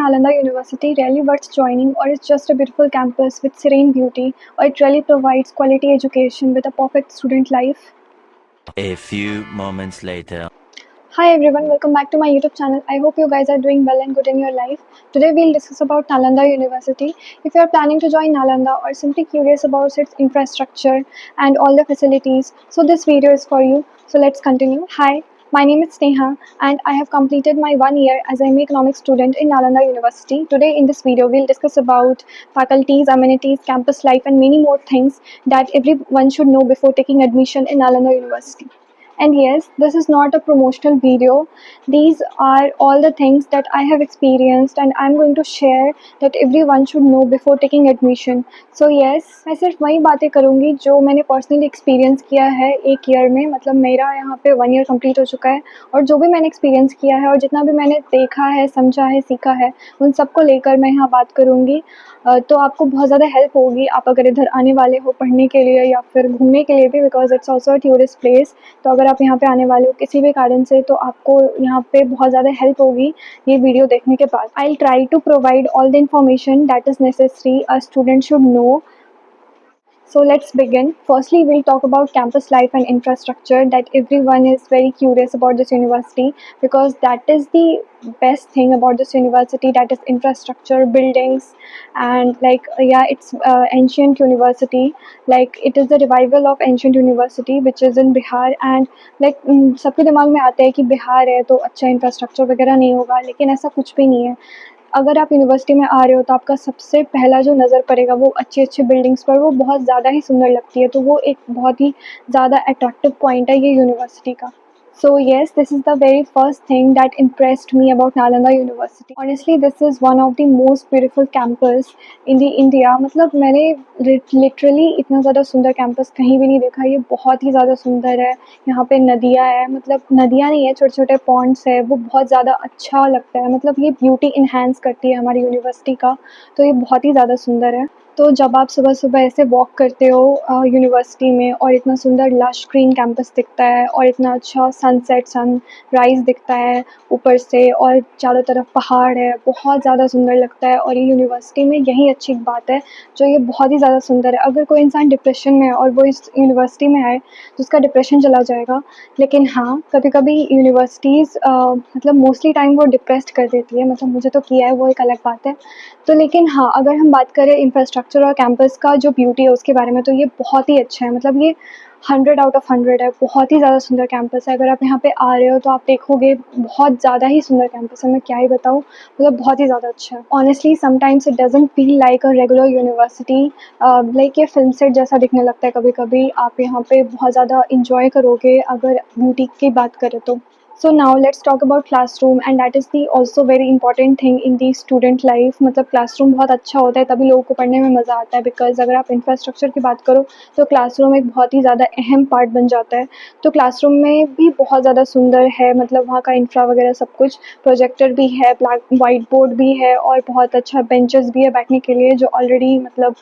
Nalanda University really worth joining, or it's just a beautiful campus with serene beauty, or it really provides quality education with a perfect student life? A few moments later. Hi everyone, welcome back to my YouTube channel. I hope you guys are doing well and good in your life. Today we'll discuss about Nalanda University. If you are planning to join Nalanda or simply curious about its infrastructure and all the facilities, so this video is for you. So let's continue. Hi, my name is Sneha and I have completed my 1 year as an economics student in Nalanda University. Today in this video we'll discuss about faculties, amenities, campus life and many more things that everyone should know before taking admission in Nalanda University. And yes, this is not a promotional video. These are all the things that I have experienced and I'm going to share that everyone should know before taking admission. So yes, मैं सिर्फ वही बातें करूँगी जो मैंने personally experience किया है 1 year में. मतलब मेरा यहाँ पे 1 ईयर कंप्लीट हो चुका है और जो भी मैंने एक्सपीरियंस किया है और जितना भी मैंने देखा है, समझा है, सीखा है, उन सबको लेकर मैं यहाँ बात करूँगी. तो आपको बहुत ज़्यादा हेल्प होगी आप अगर इधर आने वाले हो पढ़ने के लिए या फिर घूमने के लिए भी, because it's also a tourist place. तो अगर आप यहाँ पे आने वाले हो किसी भी कारण से तो आपको यहाँ पे बहुत ज़्यादा हेल्प होगी ये वीडियो देखने के बाद. I will try to provide all the information that is necessary a student should know. So let's begin. Firstly, we'll talk about campus life and infrastructure that everyone is very curious about this university, because that is the best thing about this university, that is infrastructure, buildings, and it's ancient university. Like it is the revival of ancient university which is in Bihar, and सबके दिमाग में आता है कि बिहार है तो अच्छा infrastructure वगैरह नहीं होगा, लेकिन ऐसा कुछ भी नहीं है. अगर आप यूनिवर्सिटी में आ रहे हो तो आपका सबसे पहला जो नज़र पड़ेगा वो अच्छी बिल्डिंग्स पर, वो बहुत ज़्यादा ही सुंदर लगती है. तो वो एक बहुत ही ज़्यादा अट्रैक्टिव पॉइंट है ये यूनिवर्सिटी का. So yes, this is the very first thing that impressed me about Nalanda University. Honestly, this is one of the most beautiful campus in the India. मतलब मैंने literally इतना ज़्यादा सुंदर कैंपस कहीं भी नहीं देखा. ये बहुत ही ज़्यादा सुंदर है. यहाँ पे नदियाँ है, मतलब नदियाँ नहीं है, छोटे छोटे पॉन्ड्स है. वो बहुत ज़्यादा अच्छा लगता है. मतलब ये ब्यूटी इन्हांस करती है हमारी यूनिवर्सिटी का. तो ये बहुत ही ज़्यादा सुंदर है. तो जब आप सुबह सुबह ऐसे वॉक करते हो यूनिवर्सिटी में और इतना सुंदर लश ग्रीन कैंपस दिखता है और इतना अच्छा सनसेट सनराइज़ दिखता है ऊपर से और चारों तरफ पहाड़ है, बहुत ज़्यादा सुंदर लगता है. और ये यूनिवर्सिटी में यही अच्छी बात है जो ये बहुत ही ज़्यादा सुंदर है. अगर कोई इंसान डिप्रेशन में है और वो इस यूनिवर्सिटी में आए तो उसका डिप्रेशन चला जाएगा. लेकिन हाँ, कभी कभी यूनिवर्सिटीज़ मतलब मोस्टली टाइम वो डिप्रेस्ड कर देती है. मतलब मुझे तो किया है, वो एक अलग बात है. तो लेकिन हाँ, अगर हम बात करें इंफ्रास्ट्रक्चर और कैंपस का जो ब्यूटी है उसके बारे में, तो ये बहुत ही अच्छा है. मतलब ये 100 आउट ऑफ 100 है. बहुत ही ज़्यादा सुंदर कैंपस है. अगर आप यहाँ पे आ रहे हो तो आप देखोगे बहुत ज़्यादा ही सुंदर कैंपस है. मैं क्या ही बताऊँ, मतलब बहुत ही ज़्यादा अच्छा है. Honestly sometimes it doesn't feel like a regular university. Like ये फिल्म सेट जैसा दिखने लगता है कभी कभी. आप यहाँ पे बहुत ज़्यादा इंजॉय करोगे अगर ब्यूटी की बात करें तो. So now let's talk about classroom, and that is the also very important thing in the student life. मतलब classroom बहुत अच्छा होता है तभी लोगों को पढ़ने में मज़ा आता है. बिकॉज अगर आप इंफ्रास्ट्रक्चर की बात करो तो क्लासरूम एक बहुत ही ज़्यादा अहम पार्ट बन जाता है. तो क्लासरूम में भी बहुत ज़्यादा सुंदर है. मतलब वहाँ का इंफ्रा वगैरह सब कुछ, प्रोजेक्टर भी है, ब्लैक वाइट बोर्ड भी है और बहुत अच्छा बेंचेस भी है बैठने के लिए, जो ऑलरेडी मतलब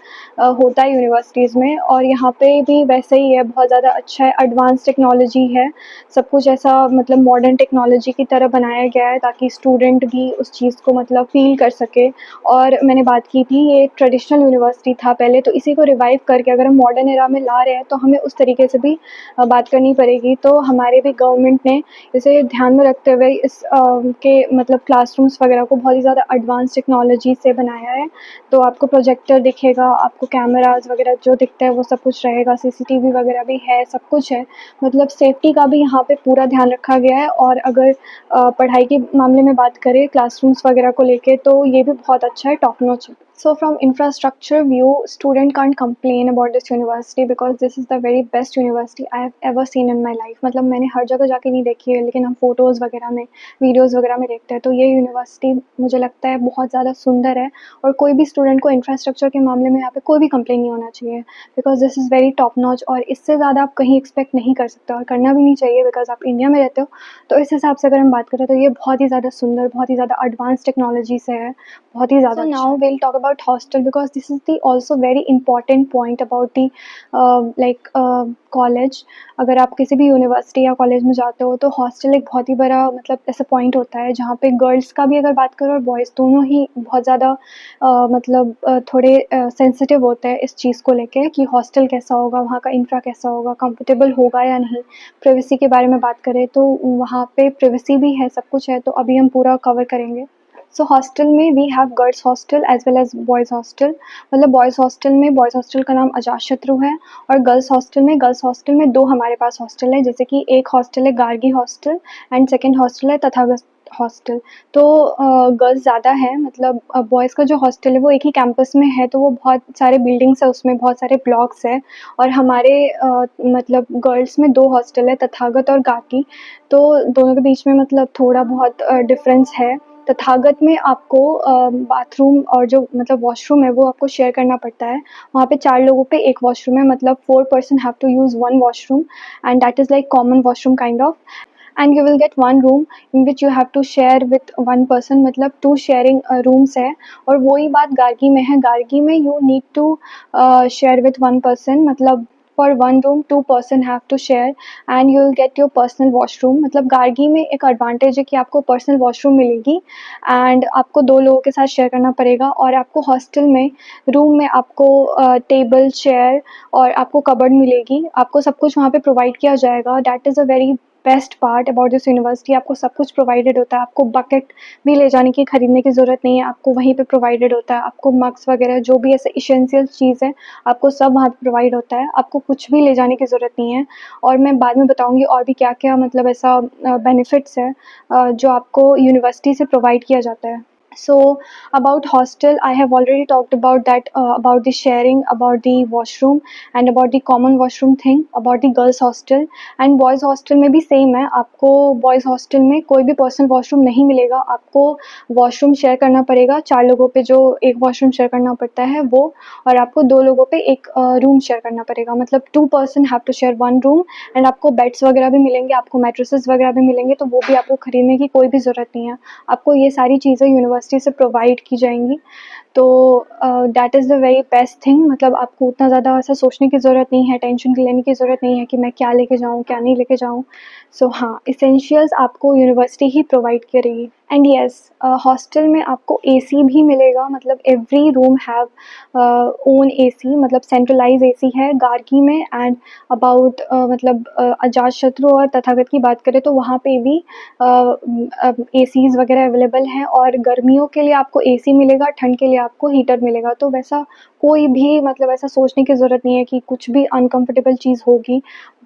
होता है यूनिवर्सिटीज़ में. और यहाँ पे भी वैसे ही है, बहुत ज़्यादा अच्छा है. एडवांस टेक्नोलॉजी है, सब कुछ ऐसा मतलब मॉडर्न टेक्नोलॉजी की तरह बनाया गया है ताकि स्टूडेंट भी उस चीज़ को मतलब फील कर सके. और मैंने बात की थी ये एक ट्रेडिशनल यूनिवर्सिटी था पहले, तो इसी को रिवाइव करके अगर हम मॉडर्न एरा में ला रहे हैं तो हमें उस तरीके से भी बात करनी पड़ेगी. तो हमारे भी गवर्नमेंट ने इसे ध्यान में रखते हुए इस के मतलब क्लासरूम्स वगैरह को बहुत ही ज़्यादा एडवांस टेक्नोलॉजी से बनाया है. तो आपको प्रोजेक्टर दिखेगा, आपको कैमराज वगैरह जो दिखता है वो सब कुछ रहेगा, सीसीटीवी वगैरह भी है, सब कुछ है. मतलब सेफ्टी का भी यहाँ पे पूरा ध्यान रखा गया है. और अगर पढ़ाई के मामले में बात करें क्लासरूम्स वगैरह को लेके, तो ये भी बहुत अच्छा है, टॉप नॉच है. So from infrastructure view, student can't complain about this university because this is the very best university I have ever seen in my life. मतलब मैंने हर जगह जाके नहीं देखी है, लेकिन हम फोटोज़ वगैरह में, वीडियोज़ वगैरह में देखते हैं. तो ये यूनिवर्सिटी मुझे लगता है बहुत ज़्यादा सुंदर है. और कोई भी स्टूडेंट को इंफ्रास्ट्रक्चर के मामले में यहाँ पे कोई भी कंप्लेन नहीं होना चाहिए, because this is very top notch. और इससे ज़्यादा आप कहीं एक्सपेक्ट नहीं कर सकते और करना भी नहीं चाहिए, बिकॉज आप इंडिया में रहते हो. तो इस हिसाब से अगर हम बात करें तो ये बहुत ही ज़्यादा सुंदर, बहुत ही ज़्यादा एडवांस टेक्नोलॉजी से है, बहुत ही ज़्यादा. Now will talk about hostel because this is the also very important point about the college. अगर आप किसी भी यूनिवर्सिटी या कॉलेज में जाते हो तो हॉस्टल एक बहुत ही बड़ा मतलब ऐसा पॉइंट होता है जहाँ पे गर्ल्स का भी अगर बात करो और बॉयज़ दोनों ही बहुत ज़्यादा थोड़े सेंसिटिव होते हैं इस चीज़ को लेके कि हॉस्टल कैसा होगा, वहाँ का इंफ्रा कैसा होगा, कंफर्टेबल होगा या नहीं। प्राइवेसी के बारे में बात करें तो वहाँ पे प्राइवेसी भी है, सब कुछ है, तो अभी हम पूरा कवर करेंगे। सो हॉस्टल में we have girls hostel as well as boys hostel. मतलब बॉयज़ हॉस्टल का नाम अजातशत्रु है और गर्ल्स हॉस्टल में 2 हमारे पास हॉस्टल है, जैसे कि एक हॉस्टल है Gargi hostel and second hostel है तथागत हॉस्टल। तो गर्ल्स ज़्यादा है, मतलब बॉयज़ का जो हॉस्टल है वो एक ही कैंपस में है, तो वो बहुत सारे बिल्डिंग्स है, उसमें बहुत सारे ब्लॉक्स है। और हमारे मतलब गर्ल्स में 2 हॉस्टल है, तथागत और गार्गी। तो दोनों के बीच में मतलब थोड़ा बहुत डिफरेंस है। तथागत में आपको बाथरूम और जो मतलब वॉशरूम है वो आपको शेयर करना पड़ता है। वहाँ पे 4 लोगों पे 1 वॉशरूम है, मतलब 4 person have to use 1 washroom and that is like common washroom kind of, and you will get 1 room in which you have to share with 1 person, मतलब 2 शेयरिंग रूम्स है। और वही बात गार्गी में है, गार्गी में you need to share with 1 person, मतलब for 1 room 2 person have to share and you will get your personal washroom। मतलब गार्गी में एक एडवांटेज है कि आपको पर्सनल वॉशरूम मिलेगी एंड आपको 2 लोगों के साथ शेयर करना पड़ेगा। और आपको हॉस्टल में रूम में आपको टेबल, चेयर और आपको कबर्ड मिलेगी, आपको सब कुछ वहाँ पे प्रोवाइड किया जाएगा। That is a very best part about this university. आपको सब कुछ प्रोवाइडेड होता है, आपको बकेट भी ले जाने की, खरीदने की ज़रूरत नहीं है, आपको वहीं पे प्रोवाइडेड होता है। आपको मग्स वगैरह जो भी ऐसे एसेंशियल चीज़ है आपको सब वहाँ पे प्रोवाइड होता है, आपको कुछ भी ले जाने की ज़रूरत नहीं है। और मैं बाद में बताऊँगी और भी क्या-क्या मतलब ऐसा बेनिफिट्स है जो आपको यूनिवर्सिटी से प्रोवाइड किया जाता है। So about hostel, I have already talked about that, about the sharing, about the washroom and about the common washroom thing, about the girls hostel and boys hostel में भी same है। आपको boys hostel में कोई भी personal washroom नहीं मिलेगा, आपको washroom share करना पड़ेगा। 4 लोगों पे जो एक washroom share करना पड़ता है वो, और आपको 2 लोगों पे एक room share करना पड़ेगा, मतलब 2 person have to share 1 room and आपको बेड्स वगैरह भी मिलेंगे, आपको मैट्रेसेस वगैरह भी मिलेंगे, तो वो भी आपको खरीदने की कोई भी ज़रूरत नहीं है। आपको ये सारी चीज़ें यूनिवर्सिटी से प्रोवाइड की जाएंगी। तो that is the very best thing, मतलब आपको उतना ज़्यादा ऐसा सोचने की ज़रूरत नहीं है, टेंशन लेने की ज़रूरत नहीं है कि मैं क्या लेके जाऊँ, क्या नहीं लेके जाऊँ। सो हाँ, एसेंशियल्स आपको यूनिवर्सिटी ही प्रोवाइड करेगी। एंड येस, हॉस्टल में आपको एसी भी मिलेगा, मतलब every room have own AC, मतलब सेंट्रलाइज एसी है गार्गी में। एंड अबाउट मतलब अजातशत्रु और तथागत की बात करें तो वहाँ पे भी एसीज़ वगैरह अवेलेबल हैं, और गर्मियों के लिए आपको एसी मिलेगा, ठंड के लिए आपको हीटर मिलेगा। तो वैसा कोई भी मतलब ऐसा सोचने की ज़रूरत नहीं है कि कुछ भी अनकम्फर्टेबल चीज़ होगी।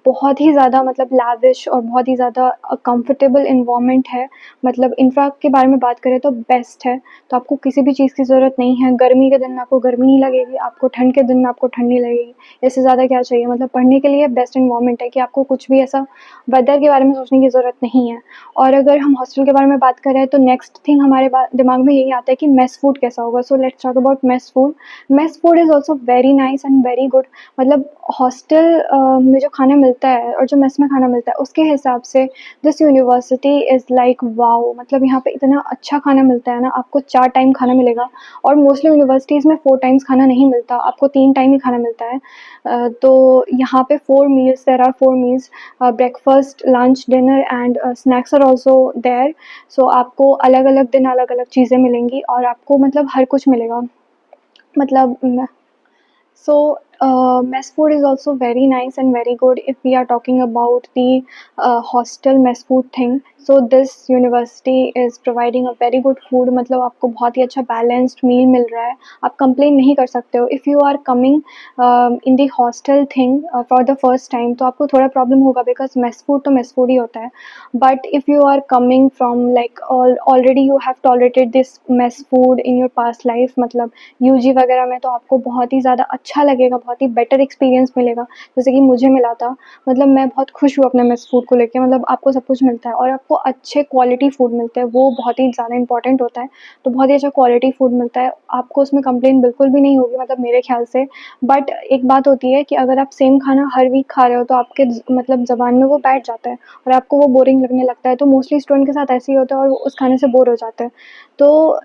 बहुत ही ज़्यादा मतलब लैविश और बहुत ही ज़्यादा कंफर्टेबल एनवायरनमेंट है। मतलब इंफ्रा के बारे में बात करें तो बेस्ट है, तो आपको किसी भी चीज़ की ज़रूरत नहीं है। गर्मी के दिन में आपको गर्मी नहीं लगेगी, आपको ठंड के दिन में आपको ठंड नहीं लगेगी। इससे ज़्यादा क्या चाहिए, मतलब पढ़ने के लिए बेस्ट एनवायरनमेंट है कि आपको कुछ भी ऐसा वेदर के बारे में सोचने की ज़रूरत नहीं है। और अगर हम हॉस्टल के बारे में बात करें तो नेक्स्ट थिंग हमारे दिमाग में यही आता है कि मेस फूड कैसा होगा। So let's talk about mess food. Mess food is also very nice and very good. मतलब हॉस्टल में जो खाना मिलता है और जो मेस में खाना मिलता है उसके हिसाब से this university is like wow. मतलब यहाँ पे इतना अच्छा खाना मिलता है ना, आपको 4 टाइम खाना मिलेगा। और मोस्टली यूनिवर्सिटीज़ में 4 टाइम्स खाना नहीं मिलता, आपको 3 टाइम ही खाना मिलता है। तो यहाँ पे 4 meals, there are 4 meals, breakfast, lunch, dinner and snacks are also there. So आपको अलग अलग दिन अलग अलग चीज़ें मिलेंगी और आपको मतलब हर कुछ मिलेगा। मतलब so mess food is also very nice and very good if we are talking about the hostel mess food thing. So this university is providing a very good food, मतलब आपको बहुत ही अच्छा balanced meal मिल रहा है, आप complain नहीं कर सकते हो। If you are coming in the hostel thing for the first time तो आपको थोड़ा problem होगा because mess food तो mess food ही होता है। But if you are coming from like already you have tolerated this mess food in your past life, मतलब UG वगैरह में, तो आपको बहुत ही ज़्यादा अच्छा लगेगा, बहुत बहुत ही बेटर एक्सपीरियंस मिलेगा, जैसे कि मुझे मिला था। मतलब मैं बहुत खुश हूँ अपने मेस फूड को लेके, मतलब आपको सब कुछ मिलता है और आपको अच्छे क्वालिटी फूड मिलते हैं, वो बहुत ही ज़्यादा इंपॉर्टेंट होता है। तो बहुत ही अच्छा क्वालिटी फूड मिलता है, आपको उसमें कंप्लेन बिल्कुल भी नहीं होगी मतलब मेरे ख्याल से। बट एक बात होती है कि अगर आप सेम खाना हर वीक खा रहे हो तो आपके मतलब ज़बान में वो बैठ जाता है और आपको वो बोरिंग लगने लगता है। तो मोस्टली स्टूडेंट के साथ ऐसे ही होता है और वो उस खाने से बोर हो जाते हैं। तो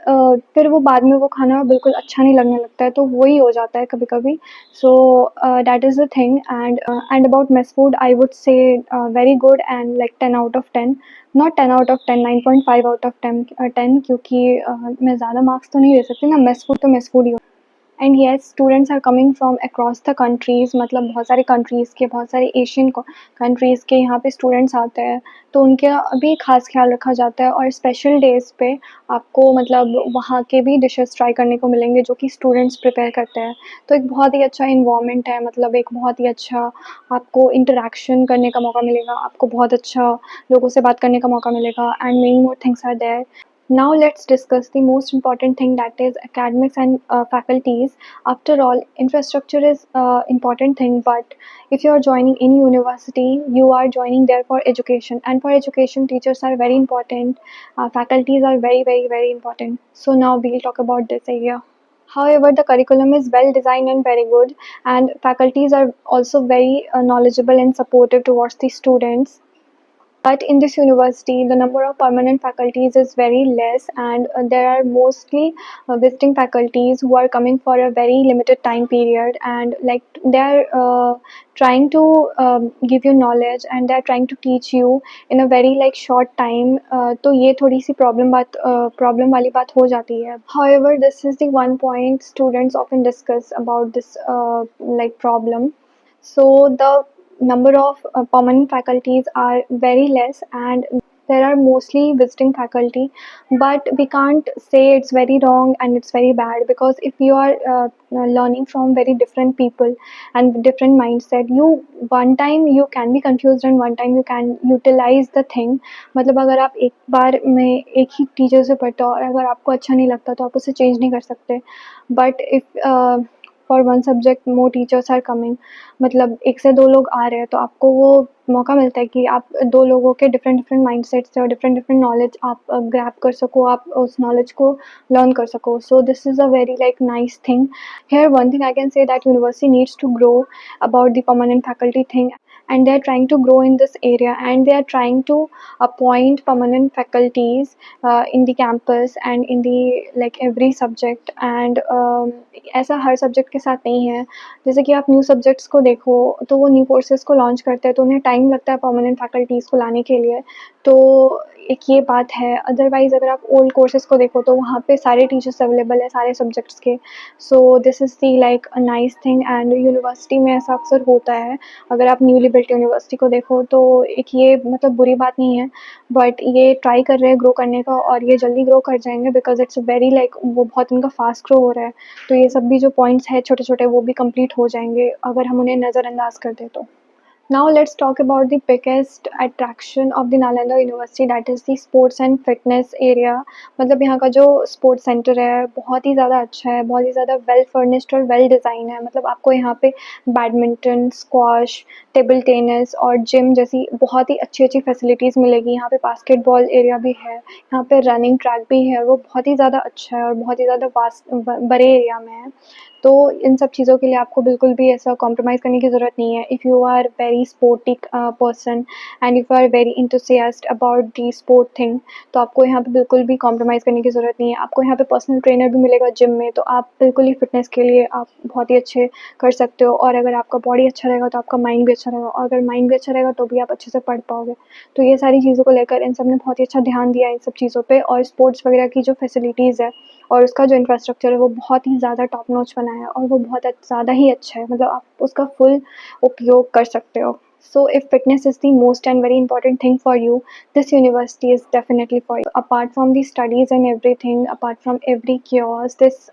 फिर वो बाद में वो खाना बिल्कुल अच्छा नहीं लगने लगता है, तो वही हो जाता है कभी-कभी। So that is the thing, and about mess food, I would say very good and like 10 out of 10, not 10 out of 10, 9.5 out of 10, 10 क्योंकि मैं ज़्यादा मार्क्स तो नहीं दे सकती ना, मेस फूड तो मेस फूड ही होता है। And yes, students are coming from across the countries, मतलब बहुत सारे कंट्रीज़ के, बहुत सारे एशियन कंट्रीज़ के यहाँ पे स्टूडेंट्स आते हैं, तो उनका भी खास ख्याल रखा जाता है। और स्पेशल डेज़ पे आपको मतलब वहाँ के भी डिशेस ट्राई करने को मिलेंगे जो कि स्टूडेंट्स प्रिपेयर करते हैं। तो एक बहुत ही अच्छा इन्वायरमेंट है, मतलब एक बहुत ही अच्छा आपको इंटरेक्शन करने का मौका मिलेगा, आपको बहुत अच्छा लोगों से बात करने का मौका मिलेगा, and many more things are there. Now let's discuss the most important thing, that is academics and faculties. After all, infrastructure is important thing, but if you are joining any university, you are joining there for education, and for education, teachers are very important. Faculties are very important. So now we'll talk about this area. However, the curriculum is well designed and very good, and faculties are also very knowledgeable and supportive towards the students. But in this university, the number of permanent faculties is very less, and there are mostly visiting faculties who are coming for a very limited time period, and like they are trying to give you knowledge, and they are trying to teach you in a very like short time. तो ये थोड़ी सी problem वाली बात हो जाती है. However, this is the one point students often discuss about this like problem. So the number of permanent faculties are very less, and there are mostly visiting faculty, but we can't say it's very wrong and it's very bad, because if you are learning from very different people and different mindset, you one time you can be confused and one time you can utilize the thing. मतलब अगर आप एक बार में एक ही teacher से पढ़ते हो और अगर आपको अच्छा नहीं लगता तो आप उसे चेंज नहीं कर सकते, but if for one subject more teachers are coming, मतलब एक से दो लोग आ रहे हैं तो आपको वो मौका मिलता है कि आप दो लोगों के डिफरेंट माइंडसेट से और डिफरेंट नॉलेज आप ग्रैब कर सको, आप उस नॉलेज को लर्न कर सको. So this is a very like nice thing. Here one thing I can say, that university needs to grow about the permanent faculty thing, and they are trying to grow in this area, and they are trying to appoint permanent faculties in the campus and in the like every subject. And ऐसा हर subject के साथ नहीं है. जैसे कि आप new subjects को देखो तो वो न्यू कोर्सेज़ को लॉन्च करते हैं तो उन्हें टाइम लगता है परमानेंट फैकल्टीज़ को लाने के लिए, तो एक ये बात है. अदरवाइज़ अगर आप ओल्ड कोर्सेज़ को देखो तो वहाँ पे सारे टीचर्स अवेलेबल है सारे सब्जेक्ट्स के. So this is the like a nice thing, and university में ऐसा अक्सर होता है. अगर आप न्यूली बिल्ट यूनिवर्सिटी को देखो तो एक ये मतलब बुरी बात नहीं है, बट ये ट्राई कर रहे हैं ग्रो करने का और ये जल्दी ग्रो कर जाएँगे, बिकॉज़ इट्स वेरी लाइक वो बहुत इनका फास्ट ग्रो हो रहा है. तो ये सब भी जो पॉइंट्स हैं छोटे-छोटे वो भी कंप्लीट हो जाएँगे अगर हम उन्हें नज़रअंदाज कर दें तो. Now let's talk about the biggest attraction of the Nalanda University, that is the sports and fitness area. मतलब यहाँ का जो स्पोर्ट्स सेंटर है बहुत ही ज़्यादा अच्छा है, बहुत ही ज़्यादा वेल फर्निश्ड और वेल डिज़ाइन है. मतलब आपको यहाँ पे बैडमिंटन, स्क्वॉश, टेबल टेनिस और जिम जैसी बहुत ही अच्छी फैसिलिटीज़ मिलेगी. यहाँ पे बास्केटबॉल एरिया भी है, यहाँ पे रनिंग ट्रैक भी है, वो बहुत ही ज़्यादा अच्छा है और बहुत ही ज़्यादा वास्ट बड़े एरिया में है. तो इन सब चीज़ों के लिए आपको बिल्कुल भी ऐसा कॉम्प्रोमाइज़ करने की ज़रूरत नहीं है. If you are very sporty person and if you are very enthusiast about the sport thing, तो आपको यहाँ पे बिल्कुल भी कॉम्प्रोमाइज़ करने की ज़रूरत नहीं है. आपको यहाँ पे पर्सनल ट्रेनर भी मिलेगा जिम में, तो आप बिल्कुल ही फ़िटनेस के लिए आप बहुत ही अच्छे कर सकते हो. और अगर आपका बॉडी अच्छा रहेगा तो आपका माइंड भी अच्छा रहेगा, और अगर माइंड भी अच्छा रहेगा तो भी आप अच्छे से पढ़ पाओगे. तो ये सारी चीज़ों को लेकर इन सब ने बहुत ही अच्छा ध्यान दिया है इन सब चीज़ों पे. और स्पोर्ट्स वगैरह की जो फैसिलिटीज़ है और उसका जो इंफ्रास्ट्रक्चर है वो बहुत ही ज़्यादा टॉप नॉच बना है और वो बहुत ज़्यादा ही अच्छा है. मतलब आप उसका फुल उपयोग कर सकते हो. So if fitness is the most and very important thing for you, this university is definitely for you. Apart from the studies and everything, apart from every chaos, this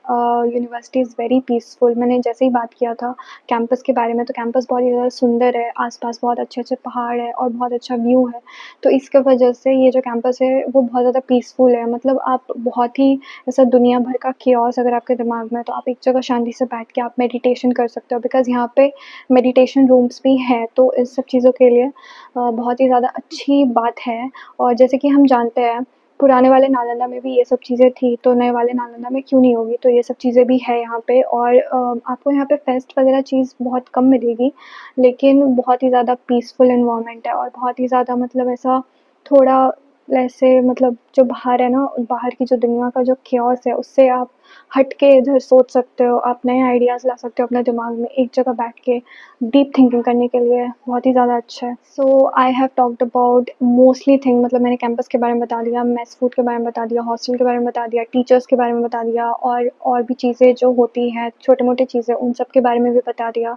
university is very peaceful. मैंने जैसे ही बात किया था campus के बारे में, तो campus बहुत ही ज़्यादा सुंदर है, आसपास बहुत अच्छे अच्छे पहाड़ है और बहुत अच्छा व्यू है। तो इसके वजह से ये जो कैंपस है वो बहुत ज़्यादा पीसफुल है। मतलब आप बहुत ही ऐसा दुनिया भर का chaos अगर आपके दिमाग में है, तो आप एक जगह शांति से बैठ के आप मेडिटेशन कर सकते हो, बिकॉज़ यहाँ पे मेडिटेशन रूम्स भी हैं। तो इस सब चीज़ों के लिए बहुत ही ज़्यादा अच्छी बात है। और जैसे कि हम जानते हैं पुराने वाले नालंदा में भी ये सब चीज़ें थी, तो नए वाले नालंदा में क्यों नहीं होगी? तो ये सब चीज़ें भी है यहाँ पे। और आपको यहाँ पे फेस्ट वगैरह चीज़ बहुत कम मिलेगी, लेकिन बहुत ही ज़्यादा पीसफुल एनवायरनमेंट है और बहुत ही ज़्यादा मतलब ऐसा थोड़ा ऐसे मतलब जो बाहर है ना, बाहर की जो दुनिया का जो chaos है उससे आप हट के इधर सोच सकते हो, आप नए आइडियाज़ ला सकते हो अपने दिमाग में एक जगह बैठ के डीप थिंकिंग करने के लिए। बहुत ही ज़्यादा अच्छा है। So I have talked about mostly thing, मतलब मैंने कैंपस के बारे में बता दिया, मेस फूड के बारे में बता दिया, हॉस्टल के बारे में बता दिया, टीचर्स के बारे में बता दिया और भी चीज़ें जो होती हैं, छोटे-मोटे चीज़ें, उन सब के बारे में भी बता दिया।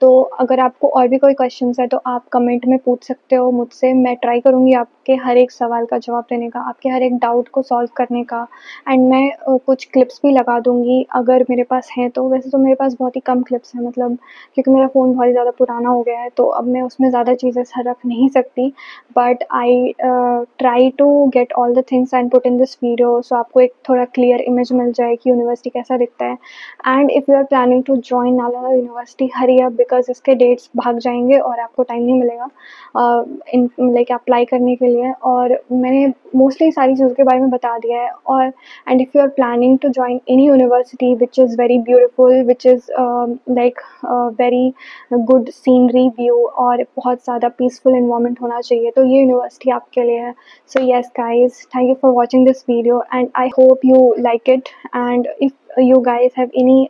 तो अगर आपको और भी कोई क्वेश्चंस है तो आप कमेंट में पूछ सकते हो मुझसे। मैं ट्राई करूँगी आपके हर एक सवाल का जवाब देने का, आपके हर एक डाउट को सॉल्व करने का। एंड मैं कुछ क्लिप्स भी लगा दूँगी अगर मेरे पास हैं तो। वैसे तो मेरे पास बहुत ही कम क्लिप्स हैं, मतलब क्योंकि मेरा फ़ोन बहुत ही ज़्यादा पुराना हो गया है, तो अब मैं उसमें ज़्यादा चीज़ें रख नहीं सकती। But I try to get all the things and put in this video, so आपको एक थोड़ा क्लियर इमेज मिल जाए कि यूनिवर्सिटी कैसा दिखता है। And if you are planning to join Nalanda university, hurry up, because इसके डेट्स भाग जाएंगे और आपको टाइम नहीं मिलेगा इन लाइक अप्लाई करने के लिए। और मैंने मोस्टली सारी चीज़ों के बारे में बता दिया है। और and if you are planning to join any university which is very beautiful, which is like very good scenery view और बहुत ज़्यादा पीसफुल एनवायरनमेंट होना चाहिए, तो ये यूनिवर्सिटी आपके लिए है। So yes guys, thank you for watching this video and I hope you like it. And if you guys have any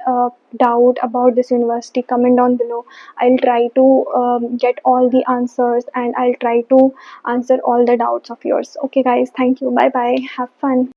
doubt about this university, comment down below. I'll try to get all the answers and I'll try to answer all the doubts of yours. Okay guys, thank you, bye bye, have fun.